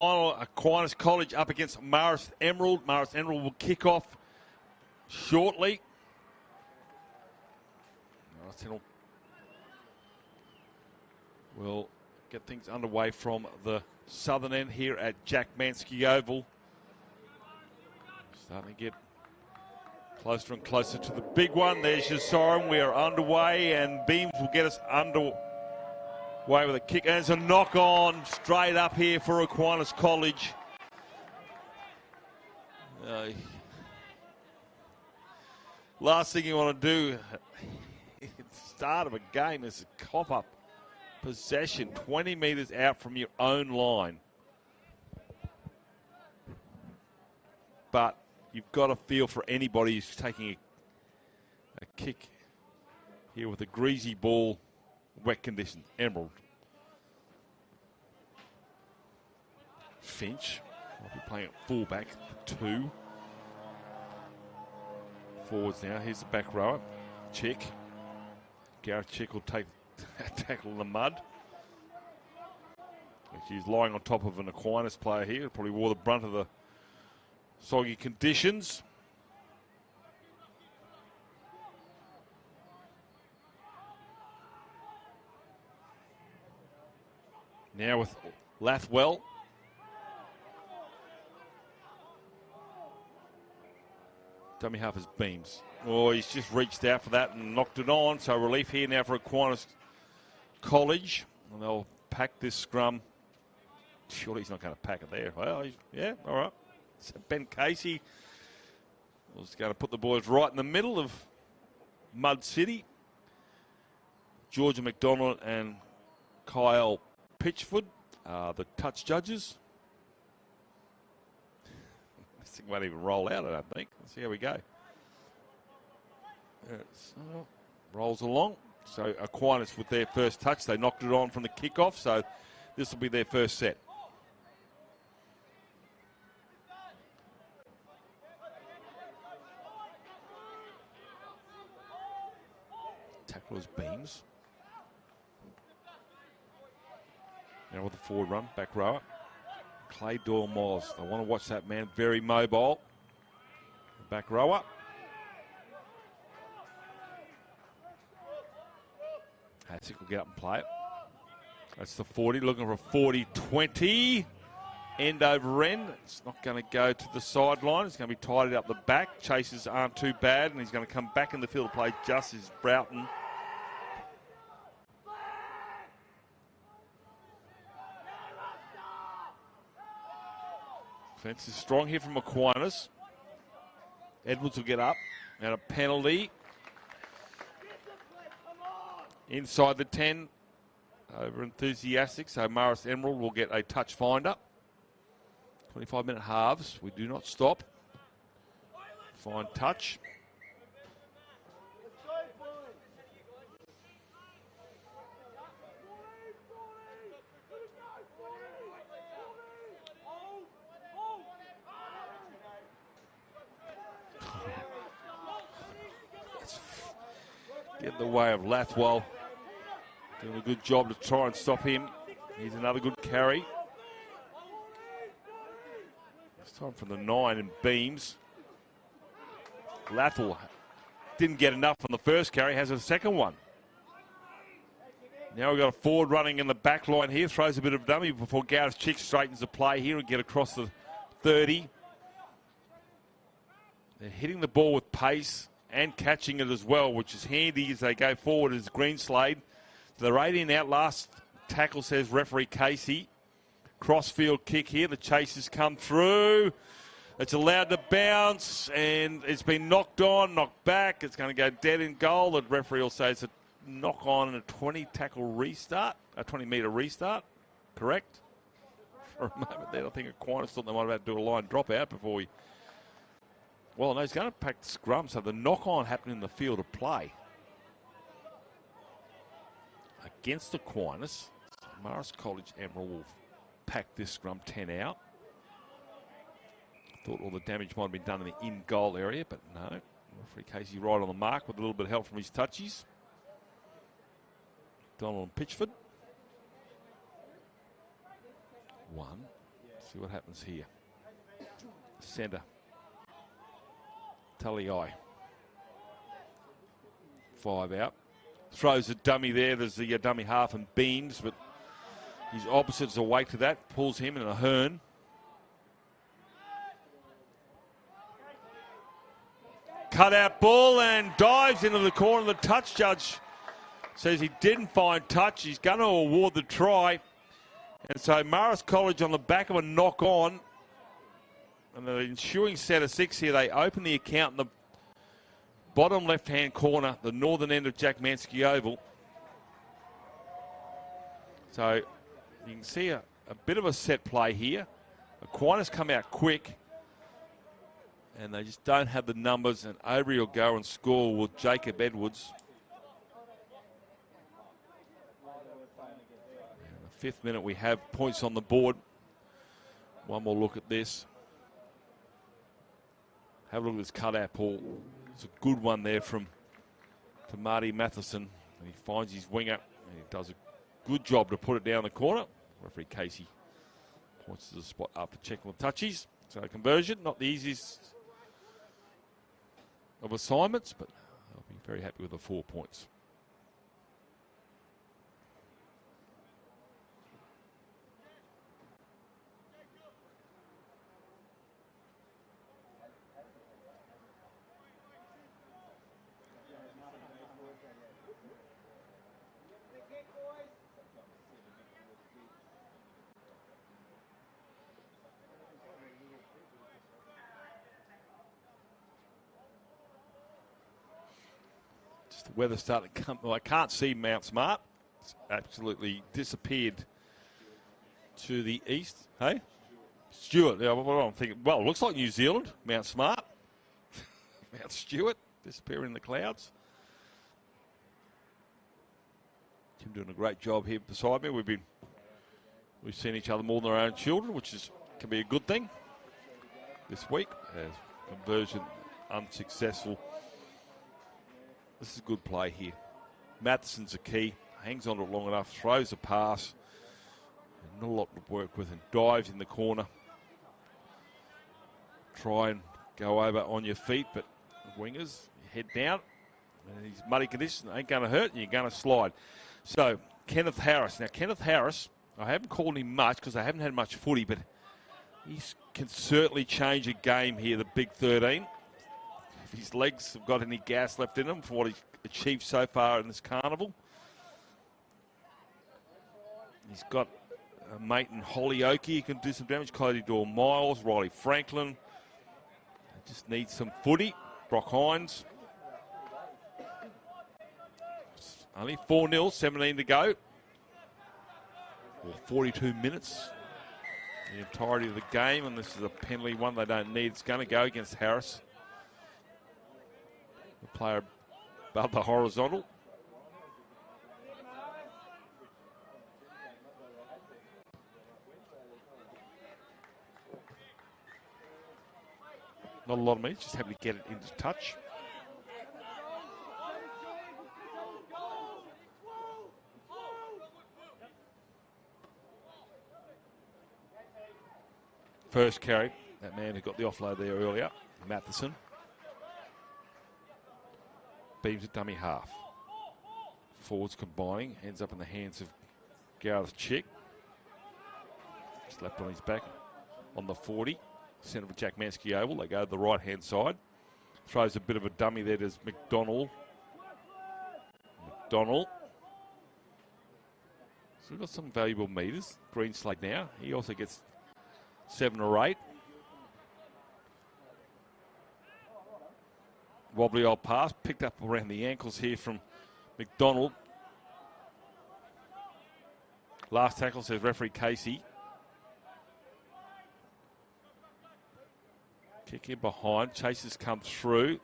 Aquinas College up against Marist Emerald. Marist Emerald will kick off shortly. Marist Emerald will get things underway from the southern end here at Jack Manske Oval. Starting to get closer and closer to the big one. There's your siren. We are underway, and Beams will get us underway with a kick. And there's a knock on straight up here for Aquinas College. Last thing you want to do at the start of a game is a cough up possession 20 metres out from your own line. But you've got to feel for anybody who's taking a kick here with a greasy ball, wet conditions. Emerald. Finch will be playing at fullback, 2. Forwards now. Here's the back rower. Chick. Gareth Chick will take a tackle in the mud. She's lying on top of an Aquinas player here. Probably wore the brunt of the soggy conditions. Now with Lathwell. Dummy half is Beams. Oh, he's just reached out for that and knocked it on. So relief here now for Aquinas College. And they'll pack this scrum. Surely he's not going to pack it there. Well, yeah, all right. So Ben Casey was going to put the boys right in the middle of Mud City. Georgia McDonald and Kyle Pitchford are the touch judges. This thing won't even roll out, I don't think. Let's see how we go. Rolls along. So Aquinas with their first touch. They knocked it on from the kickoff, so this will be their first set. Tacklers Beams. Now with the forward run, back rower. Clay Doyle-Moss. I want to watch that man. Very mobile. Back rower. Hatzick will get up and play it. That's the 40. Looking for a 40-20. End over end. It's not going to go to the sideline. It's going to be tidied up the back. Chases aren't too bad, and he's going to come back in the field to play just as Broughton. Defence is strong here from Aquinas. Edwards will get up. And a penalty. Inside the 10. Over enthusiastic. So Marist Emerald will get a touch finder. 25-minute halves. We do not stop. Fine touch. Get in the way of Lathwell. Doing a good job to try and stop him. Here's another good carry. This time from the 9 and Beams. Lathwell didn't get enough on the first carry, has a second one. Now we've got a forward running in the back line here. Throws a bit of dummy before Gareth Chick straightens the play here and get across the 30. They're hitting the ball with pace and catching it as well, which is handy as they go forward as Greenslade. So they're 18 out. Last tackle, says referee Casey. Crossfield kick here. The chasers come through. It's allowed to bounce, and it's been knocked on, knocked back. It's going to go dead in goal. The referee will say it's a knock on and a 20-tackle restart, a 20-metre restart. Correct? For a moment there, I think Aquinas thought they might have had to do a line drop out before we... Well, no, he's going to pack the scrum, so the knock-on happened in the field of play. Against Aquinas, Marist College Emerald will pack this scrum 10 out. Thought all the damage might have been done in the in-goal area, but no. Referee Casey right on the mark with a little bit of help from his touchies. Donald and Pitchford. 1, See what happens here. Centre. Tully-Eye. 5 out. Throws a dummy there. There's the dummy half and beams, but his opposite's awake to that. Pulls him in a hern. Cut out ball and dives into the corner. The touch judge says he didn't find touch. He's going to award the try. And so Marist College on the back of a knock on. And the ensuing set of 6 here, they open the account in the bottom left-hand corner, the northern end of Jack Manske Oval. So you can see a bit of a set play here. Aquinus come out quick. And they just don't have the numbers, and Avery will go and score with Jacob Edwards. In the 5th minute, we have points on the board. One more look at this. Have a look at this cutout, Paul. It's a good one there from to Marty Matheson. And he finds his winger, and he does a good job to put it down the corner. Referee Casey points to the spot after checking the touchies. So conversion, not the easiest of assignments, but I'll be very happy with the 4 points. The weather's starting to come. Well, I can't see Mount Smart. It's absolutely disappeared to the east. Hey? Stewart. Yeah, well, I'm thinking, well, it looks like New Zealand. Mount Smart. Mount Stewart disappearing in the clouds. Tim doing a great job here beside me. We've seen each other more than our own children, which can be a good thing this week. As conversion unsuccessful. This is a good play here. Matheson's a key. Hangs on to it long enough. Throws a pass. Not a lot to work with. And dives in the corner. Try and go over on your feet. But wingers, head down. And these muddy conditions ain't going to hurt. And you're going to slide. So, Kenneth Harris. Now, Kenneth Harris, I haven't called him much because I haven't had much footy. But he can certainly change a game here, the big 13. If his legs have got any gas left in them for what he's achieved so far in this carnival. He's got a mate in Hollyoake. He can do some damage. Cody Doyle-Miles, Riley Franklin. They just need some footy. Brock Hines. It's only 4-0, 17 to go. Or 42 minutes. The entirety of the game, and this is a penalty, one they don't need. It's going to go against Harris. The player above the horizontal. Not a lot of minutes, just happy to get it into touch. First carry, that man who got the offload there earlier, Matheson. Beams at dummy half. Forwards combining, ends up in the hands of Gareth Chick. Slapped on his back on the 40. Centre for Jack Manske Oval. They go to the right-hand side. Throws a bit of a dummy there to McDonald. So we've got some valuable metres. Green slate now. He also gets 7 or 8. Wobbly old pass, picked up around the ankles here from McDonald. Last tackle, says referee Casey. Kick in behind, Chases come through.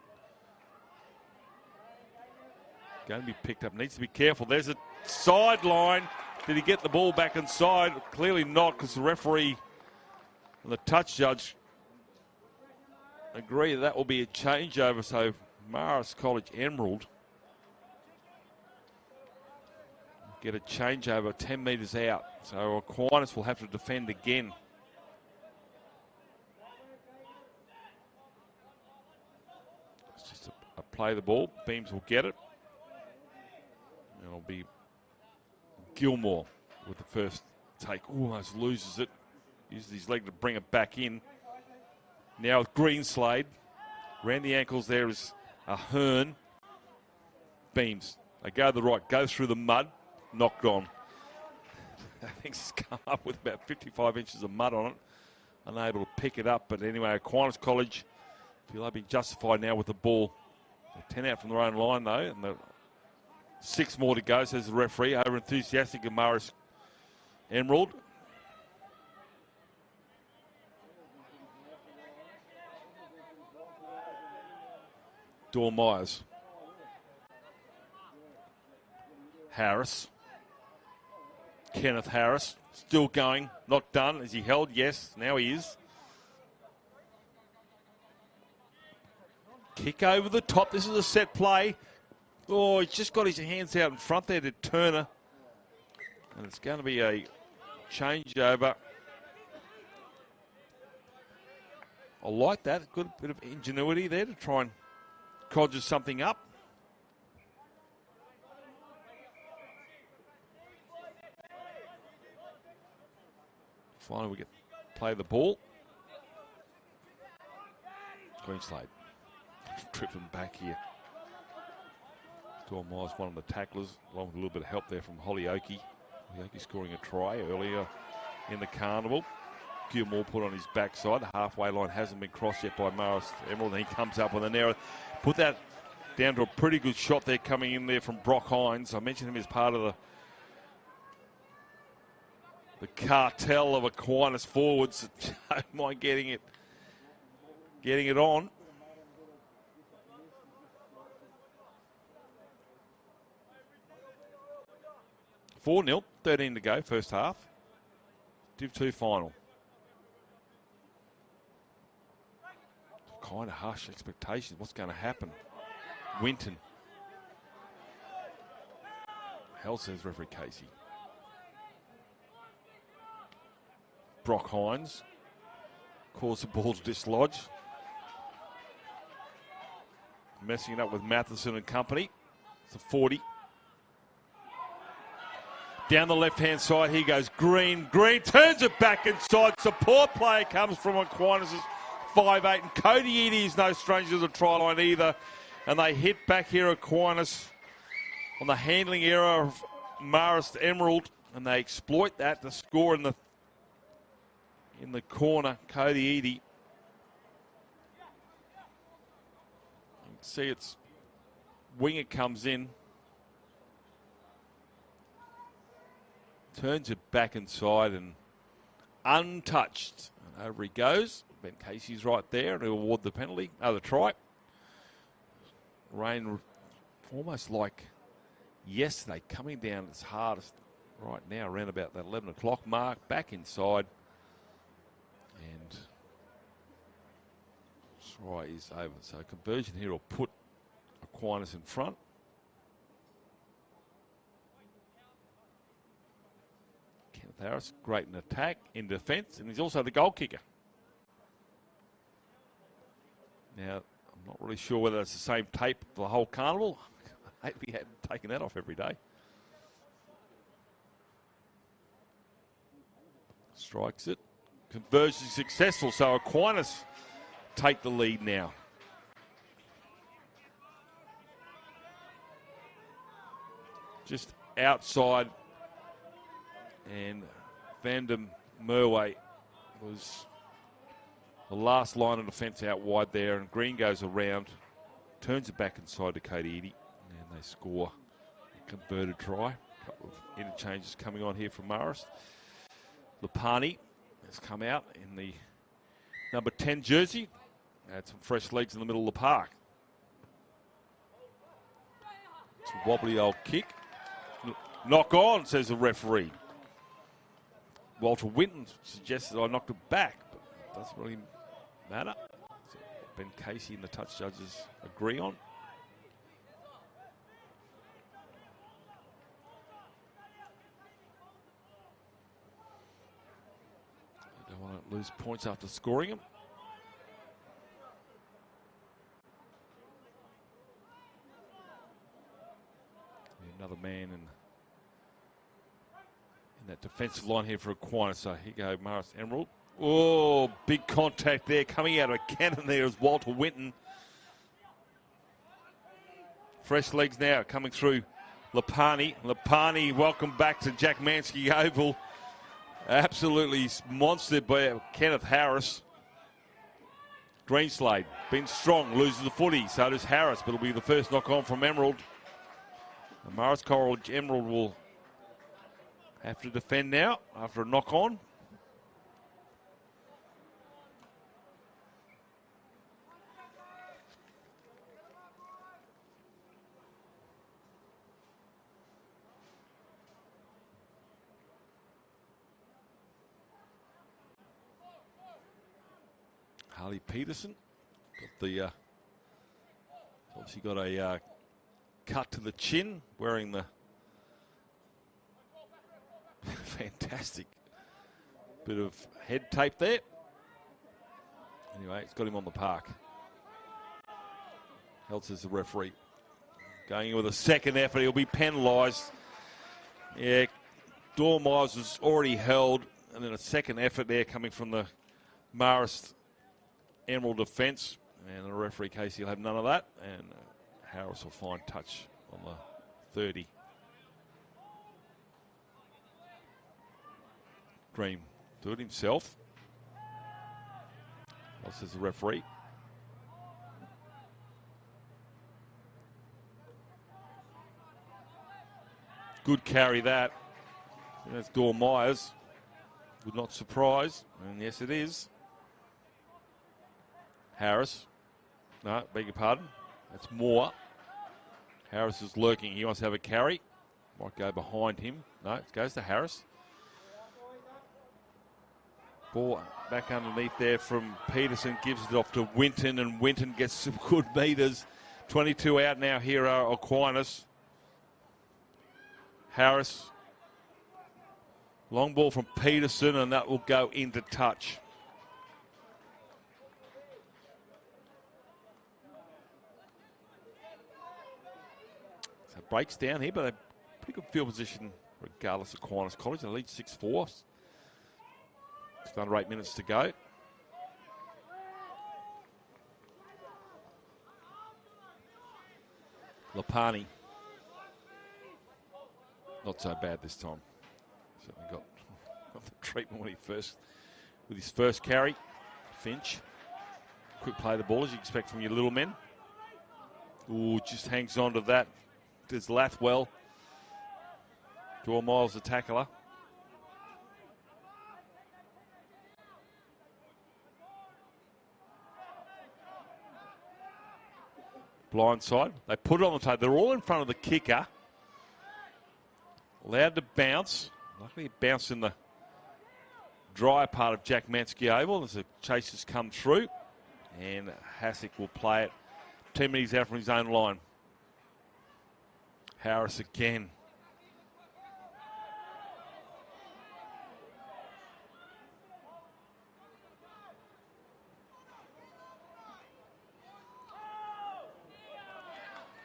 Going to be picked up, needs to be careful. There's a sideline. Did he get the ball back inside? Clearly not, because the referee and the touch judge agree that will be a changeover. So Marist College Emerald get a changeover 10 metres out. So Aquinus will have to defend again. play the ball. Beams will get it. And it'll be Gilmore with the first take. Almost loses it. Uses his leg to bring it back in. Now with Greenslade. Around the ankles there is a Hearn. Beams. They go to the right. Goes through the mud. Knocked on. I think he's come up with about 55 inches of mud on it. Unable to pick it up. But anyway, Aquinas College feel they'll be justified now with the ball. 10 out from their own line, though. And 6 more to go, says the referee. Over enthusiastic of Marist Emerald. Dawn Myers. Harris. Kenneth Harris. Still going. Not done. Is he held? Yes. Now he is. Kick over the top. This is a set play. Oh, he's just got his hands out in front there to Turner. And it's going to be a changeover. I like that. Good bit of ingenuity there to try and conjure something up. Finally, we get play the ball. Greenslade driven back here. Dawn Myers, one of the tacklers, along with a little bit of help there from Hollyoake. Hollyoake scoring a try earlier in the carnival. Gilmore put on his backside. The halfway line hasn't been crossed yet by Marist Emerald, and he comes up with an error. Put that down to a pretty good shot there coming in there from Brock Hines. I mentioned him as part of the cartel of Aquinas forwards. Don't mind getting it on. (4-0), 13 to go, first half. Div 2 final. Kind of harsh expectations. What's going to happen? Winton. Hell, says referee Casey. Brock Hines calls the ball to dislodge. Messing it up with Matheson and company. It's a 40. Down the left-hand side, he goes Green. Green turns it back inside. Support player comes from Aquinas' 5'8", and Cody Eady is no stranger to the try line either. And they hit back here Aquinas on the handling error of Marist Emerald, and they exploit that to score in the corner. Cody Eady. You can see it's winger comes in. Turns it back inside and untouched. And over he goes. Ben Casey's right there to award the penalty. The try. Rain almost like yesterday, coming down its hardest right now around about that 11 o'clock mark. Back inside. And try is over. So conversion here will put Aquinas in front. Harris, great in attack, in defence, and he's also the goal kicker. Now, I'm not really sure whether it's the same tape for the whole carnival. I hate we hadn't taken that off every day. Strikes it. Conversion successful, so Aquinas take the lead now. Just outside. And Vandam Merway was the last line of defence out wide there. And Green goes around, turns it back inside to Cody Eady. And they score a converted try. A couple of interchanges coming on here from Marist. Lapani has come out in the number 10 jersey. Had some fresh legs in the middle of the park. It's a wobbly old kick. Knock on, says the referee. Walter Winton suggests that I knocked it back, but it doesn't really matter. So Ben Casey and the touch judges agree on. I don't want to lose points after scoring them. man in that defensive line here for Aquinus. So here go Marist Emerald. Oh, big contact there. Coming out of a cannon there is Walter Winton. Fresh legs now coming through Lapani. Lapani, welcome back to Jack Mansky Oval. Absolutely monstered by Kenneth Harris. Greenslade, been strong, loses the footy. So does Harris, but it'll be the first knock on from Emerald. The Marist College Emerald will have to defend now after a knock on. Harley Peterson got obviously got a cut to the chin, wearing the fantastic bit of head tape there. Anyway, it's got him on the park. Else is the referee. Going in with a second effort, he'll be penalised. Yeah, Dawn Myers was already held, and then a second effort there coming from the Marist Emerald defence, and the referee Casey will have none of that, and Harris will find touch on the 30. Green do it himself. Else is the referee. Good carry that. That's Dawn Myers. Would not surprise, and yes it is. Harris. No, beg your pardon. That's Moore. Harris is lurking. He wants to have a carry. Might go behind him. No, it goes to Harris. Ball back underneath there from Peterson. Gives it off to Winton, and Winton gets some good meters. 22 out now here are Aquinas. Harris. Long ball from Peterson, and that will go into touch. Breaks down here, but a pretty good field position regardless of Aquinas College. They lead 6-4. Just under 8 minutes to go. Lapani. Not so bad this time. Certainly got the treatment with his first carry. Finch. Quick play of the ball as you expect from your little men. Ooh, just hangs on to that. There's Lathwell. Dawn Myers, the tackler. Blindside. They put it on the table. They're all in front of the kicker. Allowed to bounce. Luckily it bounced in the drier part of Jack Mansky Oval as the chasers come through. And Hassick will play it 10 minutes out from his own line. Harris again.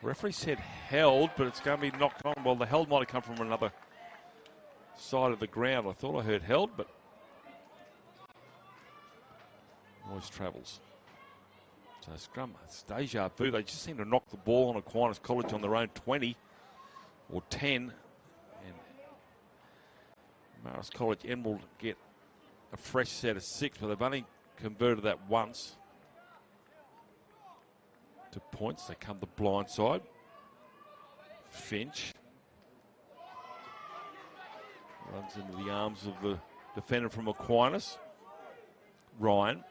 Referee said held, but it's going to be knocked on. Well, the held might have come from another side of the ground. I thought I heard held, but noise travels. So scrum, it's deja vu. They just seem to knock the ball on Aquinas College on their own 20 or 10. And Marist College Emerald get a fresh set of 6, but they've only converted that once to points. They come the blind side. Finch runs into the arms of the defender from Aquinas. Ryan.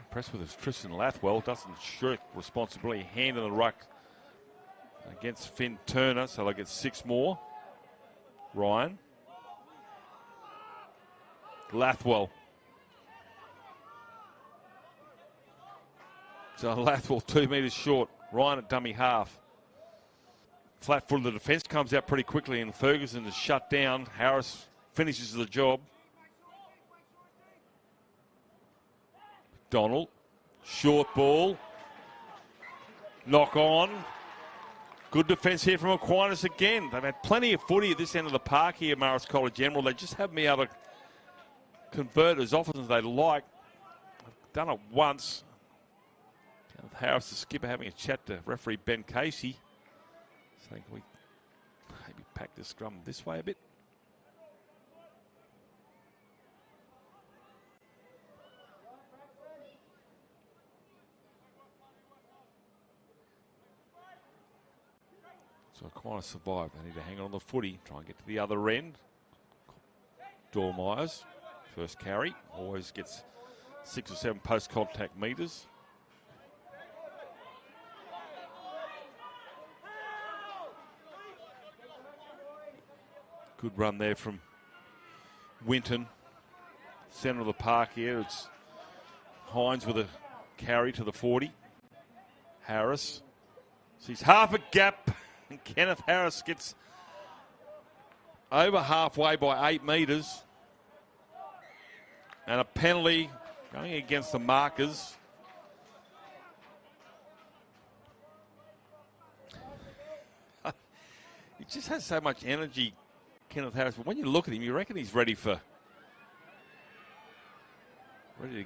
Impressed with his Tristan Lathwell. Doesn't shirk responsibility. Hand in the ruck against Finn Turner. So they'll get 6 more. Ryan. Lathwell. So Lathwell 2 metres short. Ryan at dummy half. Flat foot of the defence comes out pretty quickly, and Ferguson is shut down. Harris finishes the job. McDonald. Short ball. Knock on. Good defence here from Aquinus again. They've had plenty of footy at this end of the park here, Marist College Emerald. They just haven't been able to convert as often as they like. They've done it once. Harris, the skipper, having a chat to referee Ben Casey. Saying, can we maybe pack the scrum this way a bit? So Aquinus survived. They need to hang on the footy, try and get to the other end. Dormeyers, first carry, always gets 6 or 7 post-contact metres. Good run there from Winton. Centre of the park here. It's Hines with a carry to the 40. Harris sees half a gap. And Kenneth Harris gets over halfway by 8 metres. And a penalty going against the markers. He just has so much energy, Kenneth Harris. But when you look at him, you reckon he's ready to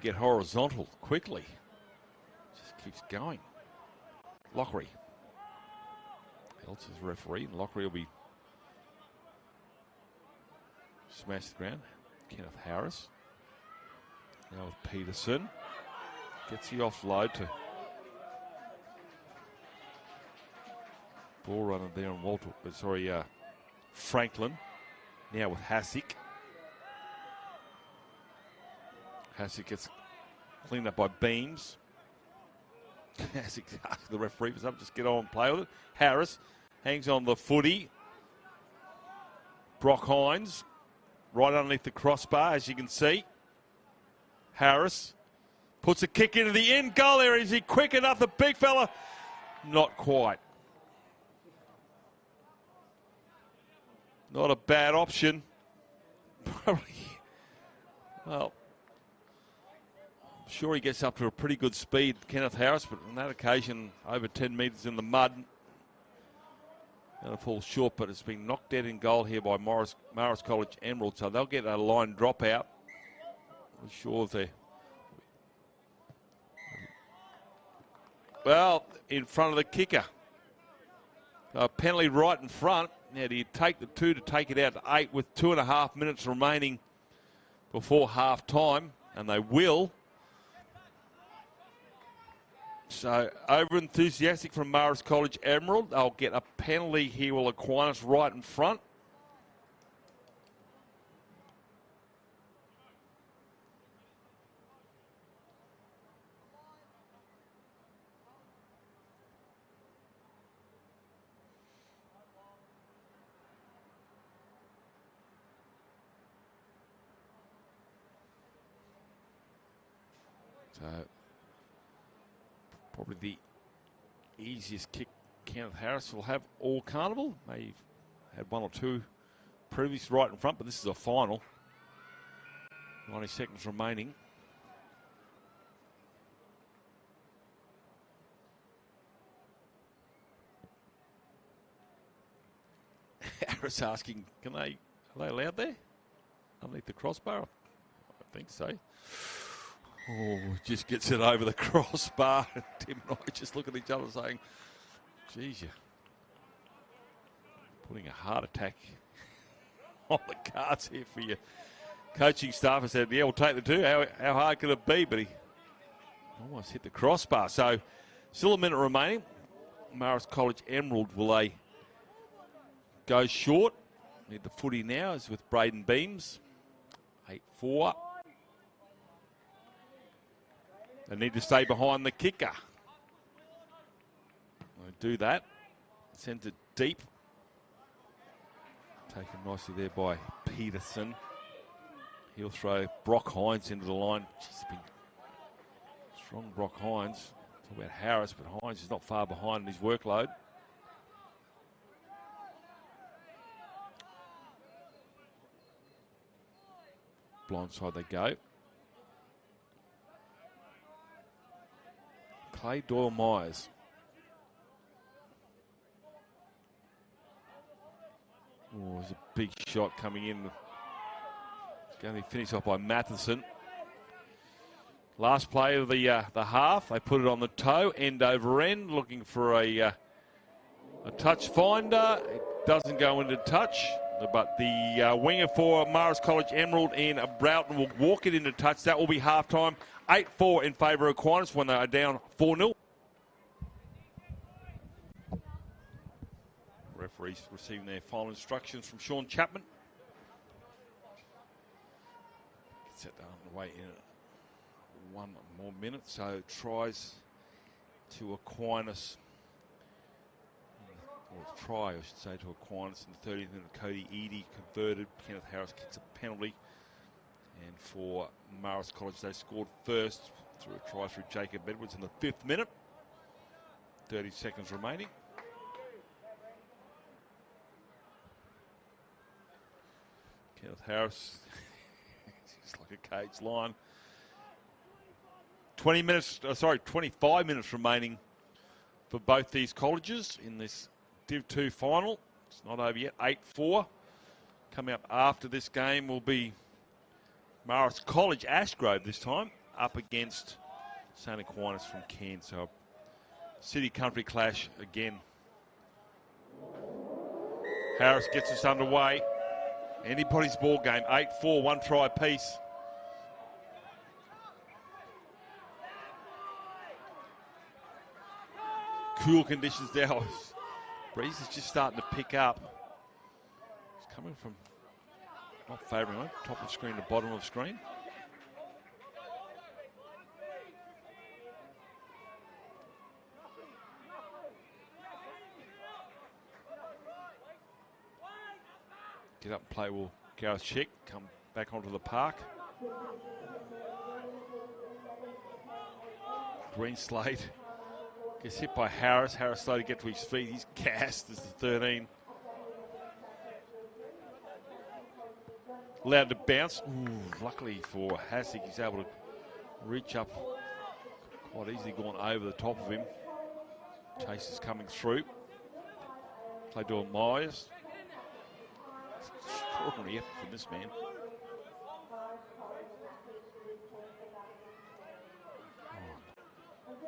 get horizontal quickly. Just keeps going. Lockery. Elts is referee, and Lockery will be smashed to the ground. Kenneth Harris. Now with Peterson. Gets the offload to ball runner there on Franklin. Now with Hassick. Hassick gets cleaned up by Beams. Hassick asks the referee for something, just get on and play with it. Harris hangs on the footy. Brock Hines right underneath the crossbar, as you can see. Harris puts a kick into the end goal there. Is he quick enough, the big fella? Not quite. Not a bad option. Probably. Well, I'm sure he gets up to a pretty good speed, Kenneth Harris, but on that occasion, over 10 metres in the mud. Going to fall short, but it's been knocked dead in goal here by Marist College Emerald, so they'll get a line drop out. I'm sure if they... Well, in front of the kicker. A penalty right in front. Now, do you take the 2 to take it out to 8 with 2.5 minutes remaining before half time? And they will. So, over enthusiastic from Marist College Emerald. They'll get a penalty here while Aquinas right in front. So, probably the easiest kick Kenneth Harris will have all carnival. May have had 1 or 2 previous right in front, but this is a final. 90 seconds remaining. Harris asking, are they allowed there? Underneath the crossbar? I think so. Oh, just gets it over the crossbar. Tim and I just look at each other saying, geez, you're putting a heart attack on the cards here for your coaching staff. I said, yeah, we'll take the 2. How hard could it be? But he almost hit the crossbar. So still a minute remaining. Marist College Emerald, will they go short? Need the footy now, is with Braden Beams. 8-4. They need to stay behind the kicker. They do that. Sends it deep. Taken nicely there by Peterson. He'll throw Brock Hines into the line. She's been strong, Brock Hines. Talk about Harris, but Hines is not far behind in his workload. Blindside they go. Clay Doyle Myers. Oh, there's a big shot coming in. It's going to be finished off by Matheson. Last play of the half. They put it on the toe, end over end, looking for a touch finder. It doesn't go into touch, but the winger for Marist College, Emerald in Broughton, will walk it into touch. That will be half-time. 8-4 in favour of Aquinus when they are down 4-0. Referees receiving their final instructions from Sean Chapman. Gets that underway in 1 more minute. So tries to Aquinus, or try, I should say, to Aquinus in the 30th minute. Cody Eady converted. Kenneth Harris kicks a penalty. And for Marist College, they scored first through a try through Jacob Edwards in the 5th minute. 30 seconds remaining. Kenneth Harris, it's like a cage line. 25 minutes remaining for both these colleges in this Div 2 final. It's not over yet. 8-4. Coming up after this game will be Marist College, Ashgrove this time, up against St Aquinas from Cairns. So city country clash again. Harris gets us underway. Anybody's ball game. 8-4, 1 try apiece. Cool conditions now. Breeze is just starting to pick up. It's coming from, not favouring it, top of screen to bottom of screen. Get up and play will Gareth Schick come back onto the park. Greenslade gets hit by Harris. Harris slow to get to his feet. He's gassed as the 13. Allowed to bounce. Ooh, luckily for Hassick, he's able to reach up quite easily, gone over the top of him. Chase is coming through. Play to Myers. Extraordinary effort from this man.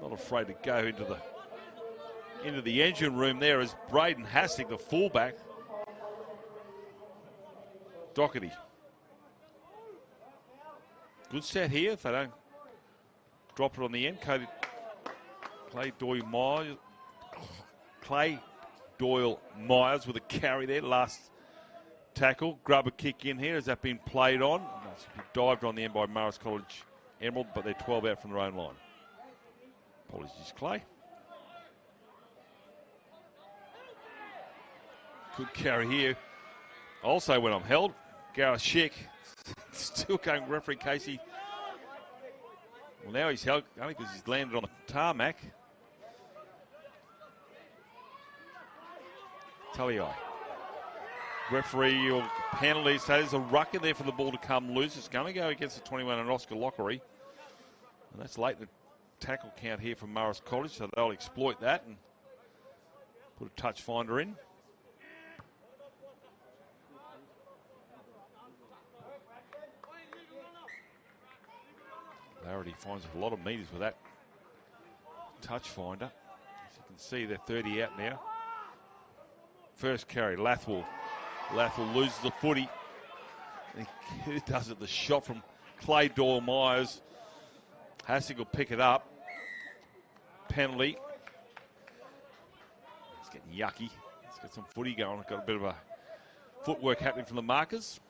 Not afraid to go into the engine room there as Braden Hassick, the fullback. Doherty. Good set here if they don't drop it on the end. Clay Doyle Myers with a carry there. Last tackle. Grub a kick in here. Has that been played on? It's been dived on the end by Marist College Emerald, but they're 12 out from their own line. Apologies, Clay. Good carry here. Also when I'm held, Gareth Schick still going, referee Casey. Well, now he's held only because he's landed on the tarmac. Tully referee or penalty, so there's a ruck in there for the ball to come loose. It's going to go against the 21 and Oscar Lockery. And that's late in the tackle count here from Marist College, so they'll exploit that and put a touch finder in. Larity finds a lot of metres with that touch finder. As you can see, they're 30 out now. First carry, Lathwell. Lathwell loses the footy. Who does it? The shot from Clay Doyle Myers. Hassick will pick it up. Penalty. It's getting yucky. Let's get some footy going. Got a bit of a footwork happening from the markers.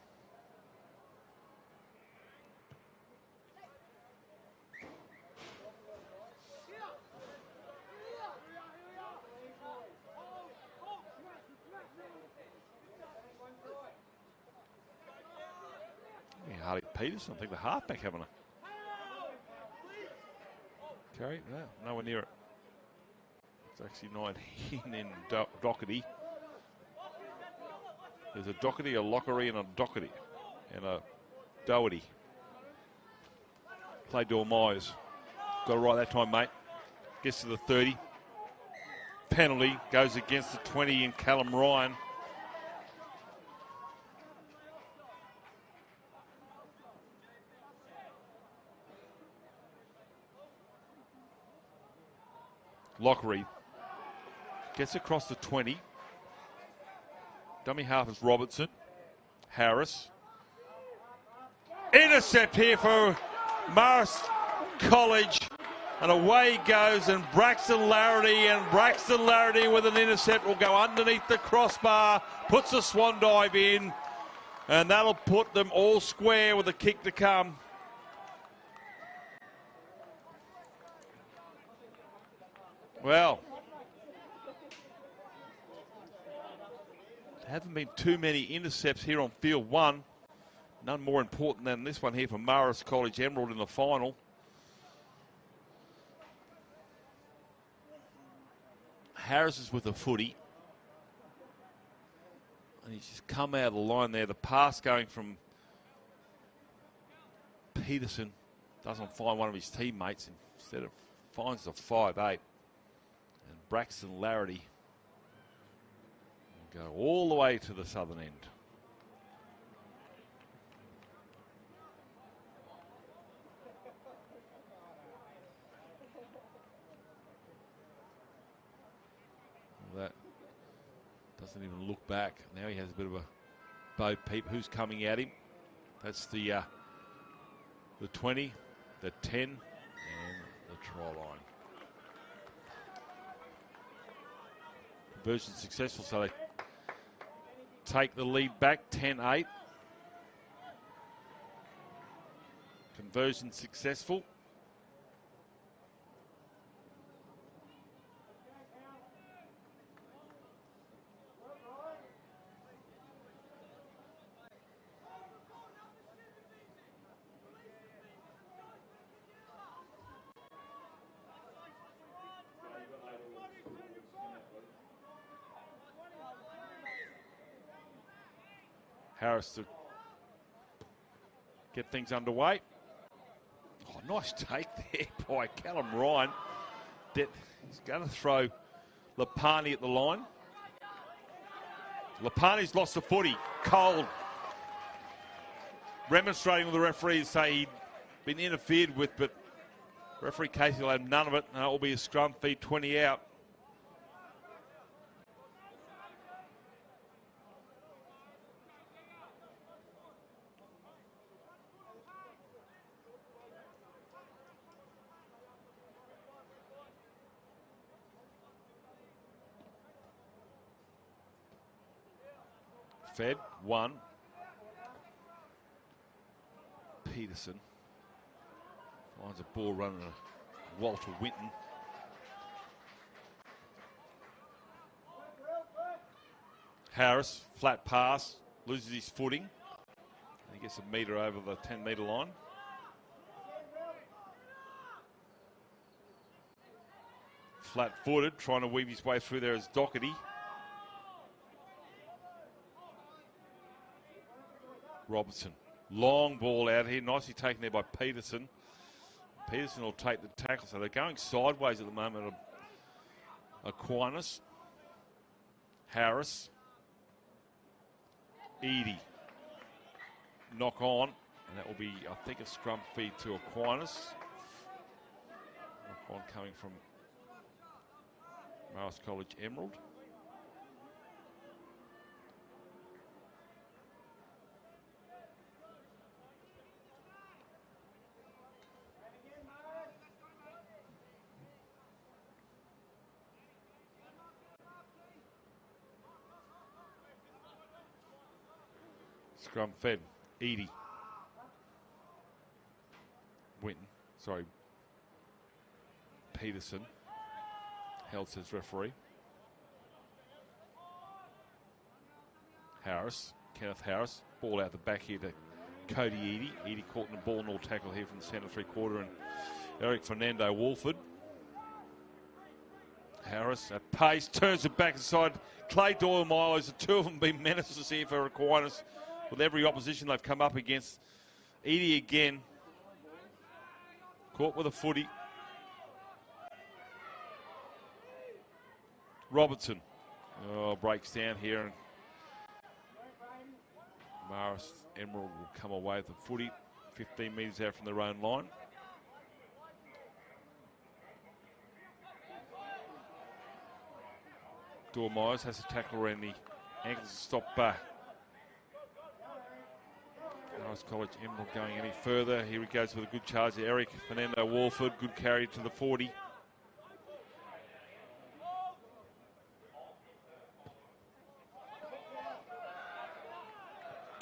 Harley Peterson, I think the halfback having a carry. No, nowhere near it. It's actually 19 in Doherty. There's a Doherty, a Lockery, and a Doherty. And a Doherty. Play Doyle Myers. Got it right that time, mate. Gets to the 30. Penalty goes against the 20 in Callum Ryan. Lockery gets across the 20. Dummy half is Robertson. Harris. Intercept here for Marist College. And away he goes, and Braxton Larrity with an intercept will go underneath the crossbar, puts a swan dive in, and that'll put them all square with a kick to come. Well, there haven't been too many intercepts here on field one. None more important than this one here for Marist College Emerald in the final. Harris is with a footy. And he's just come out of the line there. The pass going from Peterson doesn't find one of his teammates. Instead of finds the 5'8". And Braxton Larrity will go all the way to the southern end. That doesn't even look back. Now he has a bit of a bow peep. Who's coming at him? That's the 20, the 10, and the try line. Conversion successful, so they take the lead back, 10-8. Conversion successful. Harris to get things underway. Oh, nice take there by Callum Ryan. He's going to throw Lapani at the line. Lapani's lost the footy. Cold. Remonstrating with the referee to say he'd been interfered with, but referee Casey will have none of it. And it will be a scrum feed, 20 out. Fed, 1. Peterson finds a ball running to Walter Winton. Harris, flat pass, loses his footing. He gets a metre over the 10-metre line. Flat-footed, trying to weave his way through there is Doherty. Robertson. Long ball out here. Nicely taken there by Peterson. Peterson will take the tackle. So they're going sideways at the moment. Aquinus. Harris. Edie. Knock on. And that will be, I think, a scrum feed to Aquinus. Knock on coming from Marist College Emerald. Scrum fed. Edie. Winton. Sorry. Peterson. Held, says referee. Harris. Kenneth Harris. Ball out the back here to Cody Edie. Edie caught in the ball and all tackle here from the centre 3/4. And Eric Fernando Walford. Harris at pace. Turns it back inside. Clay Doyle Miles. The two of them been menaces here for Aquinas. With every opposition they've come up against. Edie again. Caught with a footy. Robertson. Oh, breaks down here. And Marist Emerald will come away with the footy. 15 metres out from their own line. Myers has to tackle around the ankles to stop Marist College Emerald going any further. Here he goes with a good charge. Eric Fernando Walford, good carry to the 40.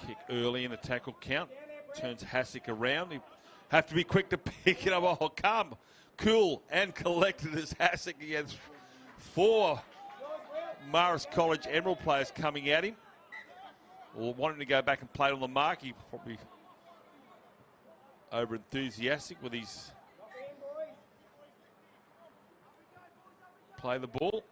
Kick early in the tackle count. Turns Hassick around. He have to be quick to pick it up. Oh, calm, cool and collected as Hassick against 4 Marist College Emerald players coming at him. Well, wanting to go back and play on the mark. He probably over enthusiastic with his play the ball.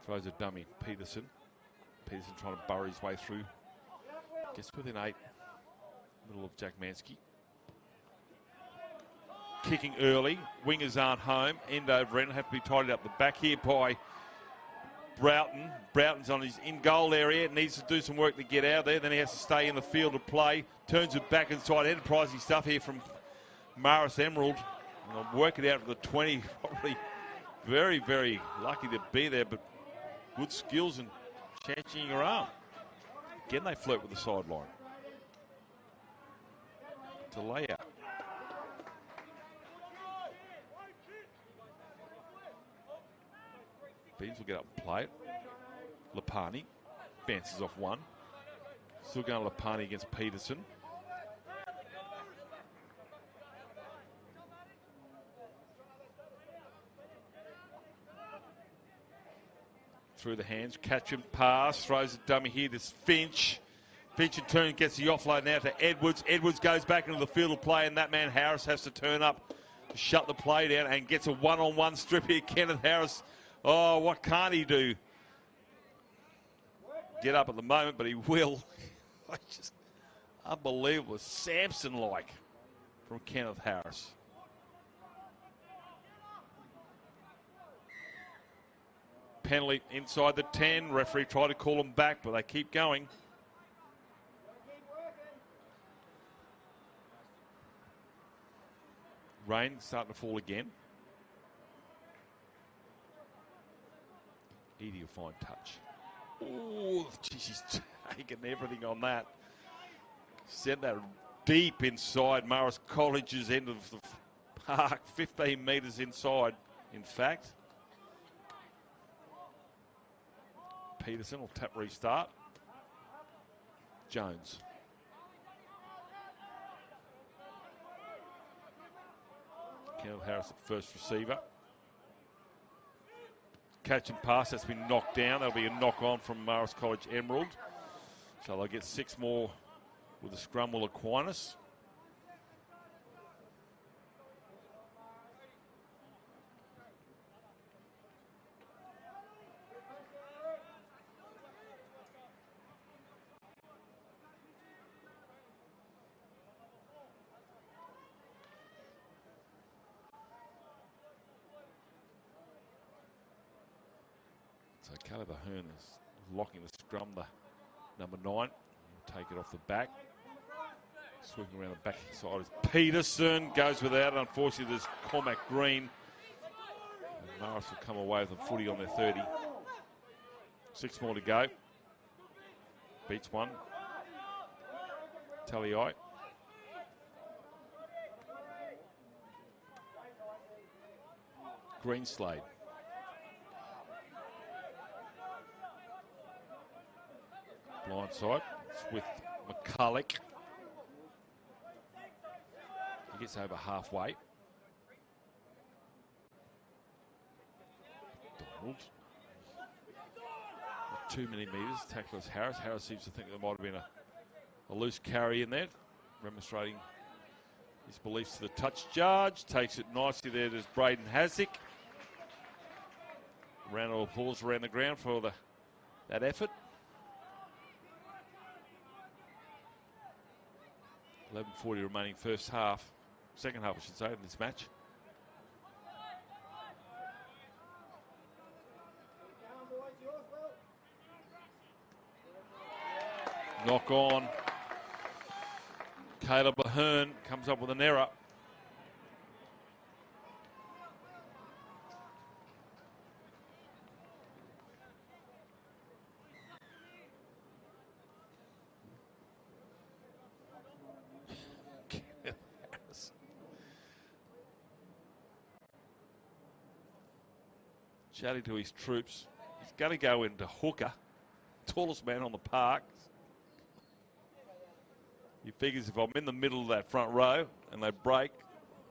Throws a dummy, Peterson. Peterson trying to burrow his way through. Gets within 8. Middle of Jack Mansky. Kicking early. Wingers aren't home. End over end. Have to be tidied up the back here by Broughton. Broughton's on his in-goal area. Needs to do some work to get out there. Then he has to stay in the field to play. Turns it back inside. Enterprising stuff here from Marist Emerald. And I'll work it out for the 20. Probably very, very lucky to be there, but good skills and chancing your arm. Again, they flirt with the sideline. It's a layout. Beans will get up and play it. Lapani bounces off one. Still going Lapani against Peterson. Through the hands, catch and pass, throws a dummy here to Finch. Finch in turn gets the offload now to Edwards. Edwards goes back into the field of play, and that man Harris has to turn up to shut the play down and gets a one-on-one strip here. Kenneth Harris, oh, what can't he do? Get up at the moment, but he will. Just unbelievable, Samson-like from Kenneth Harris. Penalty inside the 10. Referee tried to call them back, but they keep going. Rain starting to fall again. Edie a fine touch. Oh, geez, she's taken everything on that. Sent that deep inside Marist College's end of the park, 15 metres inside, in fact. Peterson will tap restart. Jones. Kenneth Harris at first receiver. Catch and pass has been knocked down. There'll be a knock on from Marist College Emerald. So they'll get 6 more with the scrum will Aquinus. So Caleb Ahern is locking the scrum, the number 9. He'll take it off the back. Sweeping around the back side is Peterson. Goes without it. Unfortunately, there's Cormac Green. And Marist will come away with a footy on their 30. 6 more to go. Beats one. Taliai. Greenslade. Blindside. It's with McCulloch. He gets over halfway. McDonald. 2 millimetres. Tackles Harris. Harris seems to think there might have been a loose carry in there. Demonstrating his beliefs to the touch judge. Takes it nicely there. There's Braden Hassick. Round of applause around the ground for that effort. 11:40 remaining first half. Second half, I should say, in this match. Knock on. Caleb Ahern comes up with an error. Shouting to his troops. He's going to go into hooker. Tallest man on the park. He figures if I'm in the middle of that front row and they break,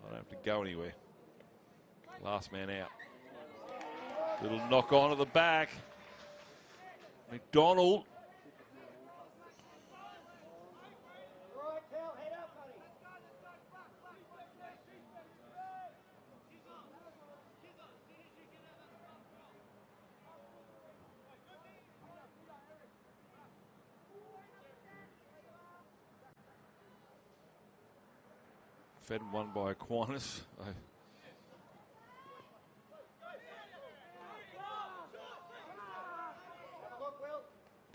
I don't have to go anywhere. Last man out. Little knock on at the back. McDonald. Fed and won by Aquinus.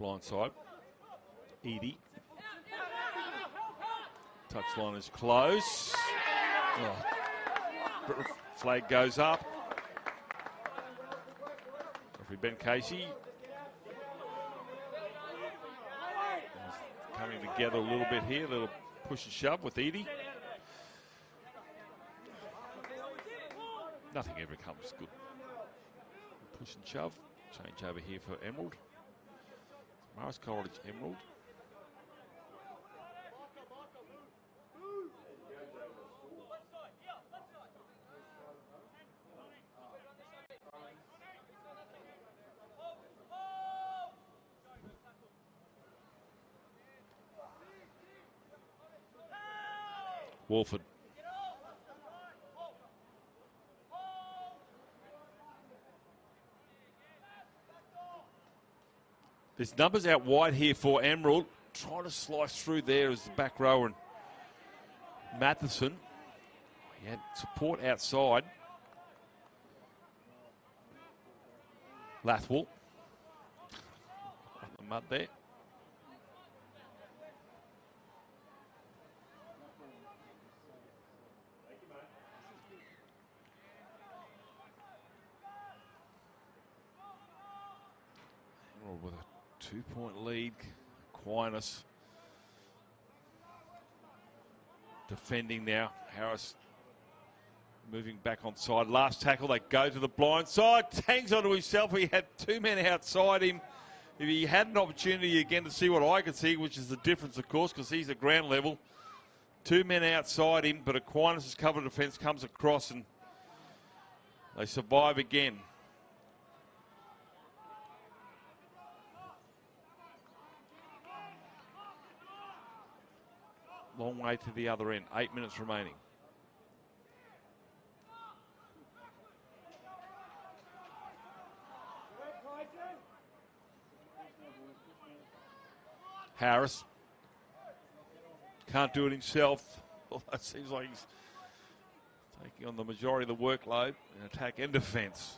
Blindside. Edie. Touchline is close. Oh. Flag goes up. Referee Ben Casey. Coming together a little bit here. A little push and shove with Edie. Nothing ever comes good. Push and shove. Change over here for Emerald. Marist College Emerald. Wolford. There's numbers out wide here for Emerald. Trying to slice through there as the back row and Matheson. He had support outside. Lathwell. On the mud there. Emerald with a 2-point lead. Aquinus defending now. Harris moving back on side. Last tackle, they go to the blind side. Hangs onto himself. He had two men outside him. If he had an opportunity again to see what I could see, which is the difference, of course, because he's at ground level. Two men outside him, but Aquinas' cover defence comes across and they survive again. Long way to the other end. 8 minutes remaining. Harris can't do it himself. Although it seems like he's taking on the majority of the workload in attack and defence.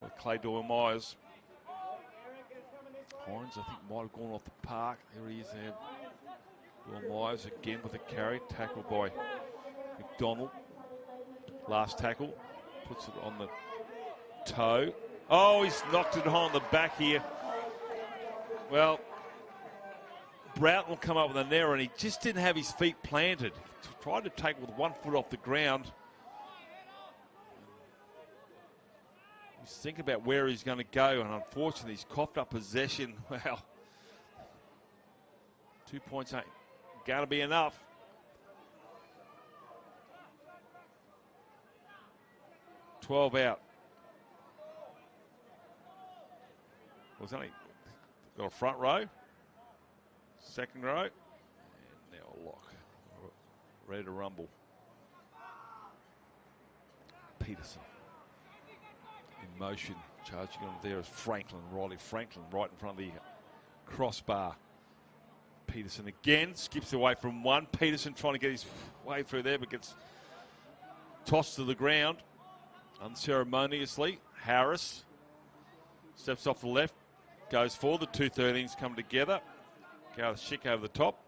With Clay Doyle-Myers. Hines, I think, might have gone off the park. There he is there. Doyle-Myers again with a carry. Tackle by McDonald. Last tackle. Puts it on the toe. Oh, he's knocked it on the back here. Well, Broughton will come up with an error, and he just didn't have his feet planted. He tried to take with 1 foot off the ground. Just think about where he's going to go, and unfortunately, he's coughed up possession. Wow. 2 points ain't going to be enough. $12 out. Was only got a front row. Second row, and now a lock. Ready to rumble. Peterson in motion, charging on there is Franklin, Riley Franklin, right in front of the crossbar. Peterson again, skips away from one. Peterson trying to get his way through there, but gets tossed to the ground unceremoniously. Harris steps off the left, goes forward. The 213s come together. Gareth Schick over the top.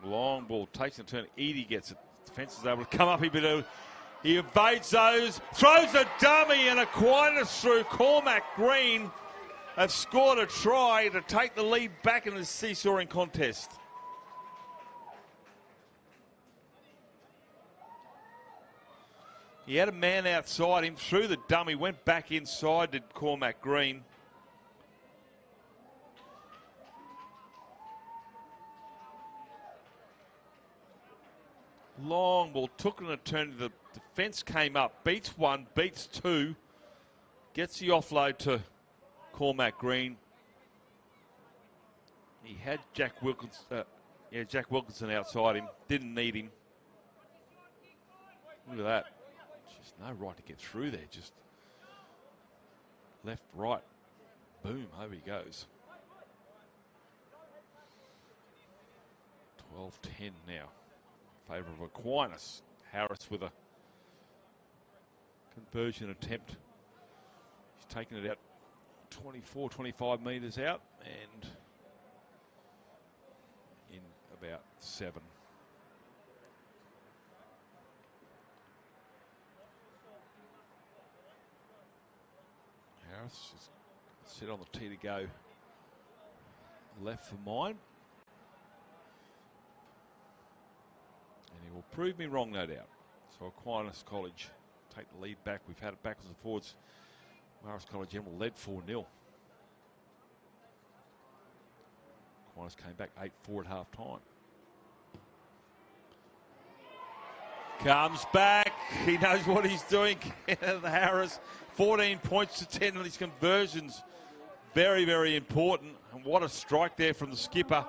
Long ball, takes a turn. Edie gets it. Defence is able to come up a bit. He evades those, throws a dummy, and Aquinus through. Cormac Green have scored a try to take the lead back in the seesawing contest. He had a man outside him, threw the dummy, went back inside to Cormac Green. Long ball, took an turn. The defence came up, beats one, beats two, gets the offload to Cormac Green. He had Jack Wilkinson outside him, didn't need him. Look at that. Just no right to get through there, just left, right, boom, over he goes. 12-10 now. Favour of Aquinas. Harris with a conversion attempt. He's taken it out 24, 25 metres out and in about 7. Harris is set on the tee to go left for mine. And he will prove me wrong, no doubt. So Aquinas College take the lead back. We've had it backwards and forwards. Marist College Emerald led 4-0. Aquinas came back 8-4 at half time. Comes back. He knows what he's doing. Harris, 14 points to 10 on his conversions. Very, very important. And what a strike there from the skipper.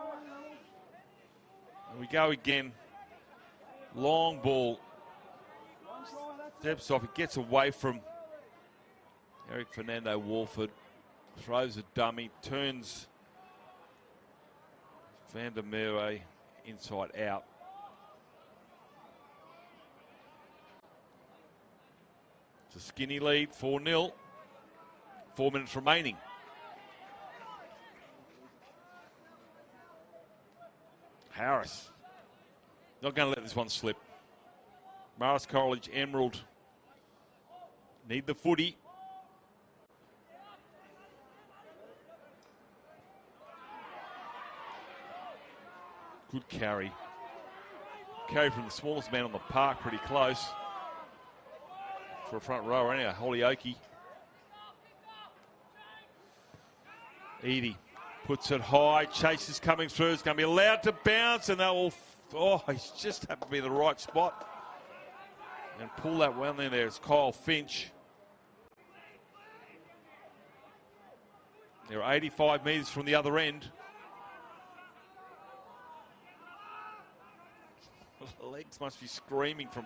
And we go again. Long ball. Steps off. It gets away from Eric Fernando Walford. Throws a dummy. Turns Van der Merwe inside out. It's a skinny lead, 4-0. 4 minutes remaining. Harris. Not going to let this one slip. Marist College Emerald need the footy. Good carry. Carry from the smallest man on the park, pretty close. For a front rower anyway, Holyoke. Edie puts it high. Chase is coming through. It's going to be allowed to bounce, and they will. Oh, he's just happened to be in the right spot. And pull that one in there. It's Kyle Finch. They're 85 metres from the other end. The legs must be screaming from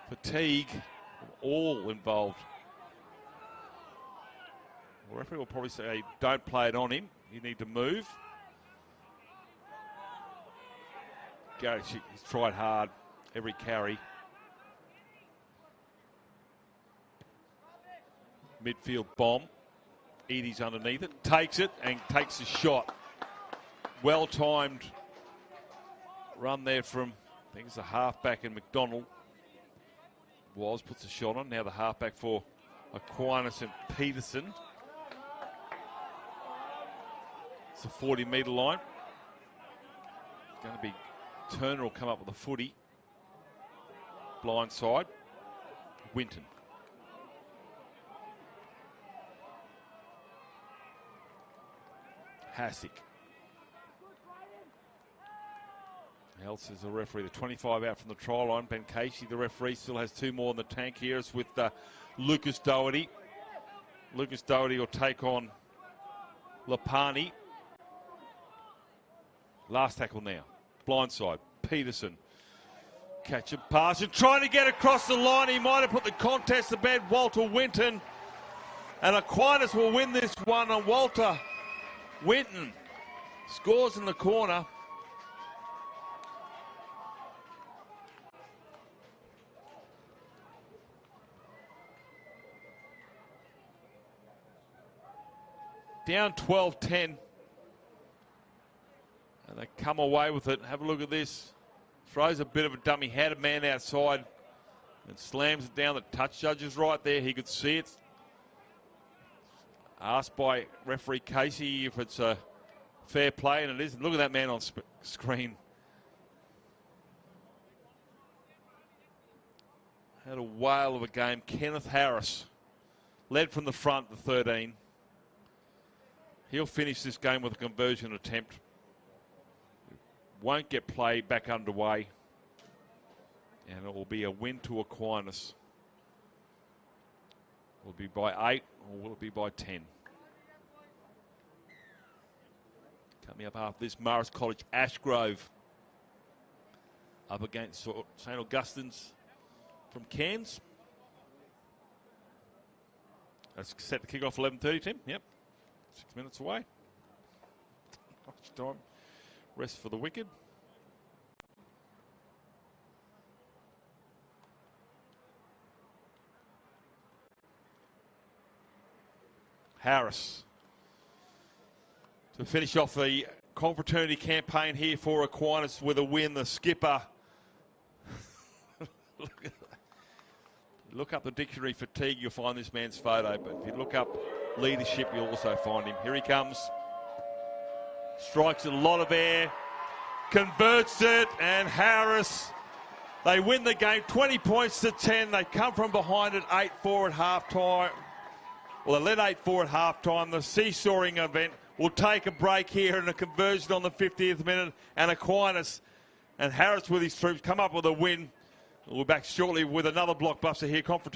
fatigue, all involved. The referee will probably say, don't play it on him. You need to move. Gary, he's tried hard every carry. Midfield bomb. Edie's underneath it. Takes it and takes a shot. Well-timed run there from, I think it's the halfback in McDonald. Puts a shot on. Now the halfback for Aquinas and Peterson. It's a 40-metre line. It's going to be Turner will come up with a footy. Blind side. Winton. Hassick. Else is the referee. The 25 out from the try line. Ben Casey, the referee, still has 2 more in the tank here. It's with Lucas Doherty. Lucas Doherty will take on Lapani. Last tackle now. Blindside. Peterson. Catch and pass and trying to get across the line. He might have put the contest to bed. Walter Winton. And Aquinas will win this one. And Walter Winton scores in the corner. Down 12-10. And They come away with it. Have a look at this. Throws a bit of a dummy. Had a man outside and slams it down. The touch judge is right there. He could see it. Asked by referee Casey if it's a fair play, and it isn't. Look at that man on screen. Had a whale of a game. Kenneth Harris led from the front, the 13. He'll finish this game with a conversion attempt. Won't get play back underway. And it will be a win to Aquinus. Will it be by 8 or will it be by 10? Coming up after this, Marist College Ashgrove up against St. Augustine's from Cairns. That's set to kick off 11:30, Tim. Yep. 6 minutes away. Much time. Rest for the wicked. Harris to finish off the confraternity campaign here for Aquinas with a win. The skipper. Look up the dictionary fatigue, you'll find this man's photo. But if you look up leadership, you'll also find him. Here he comes. Strikes a lot of air. Converts it. And Harris, they win the game 20 points to 10. They come from behind at 8-4 at halftime. Well, they led 8-4 at halftime. The seesawing event will take a break here and a conversion on the 50th minute. And Aquinas and Harris with his troops come up with a win. We'll be back shortly with another blockbuster here. Confraternity.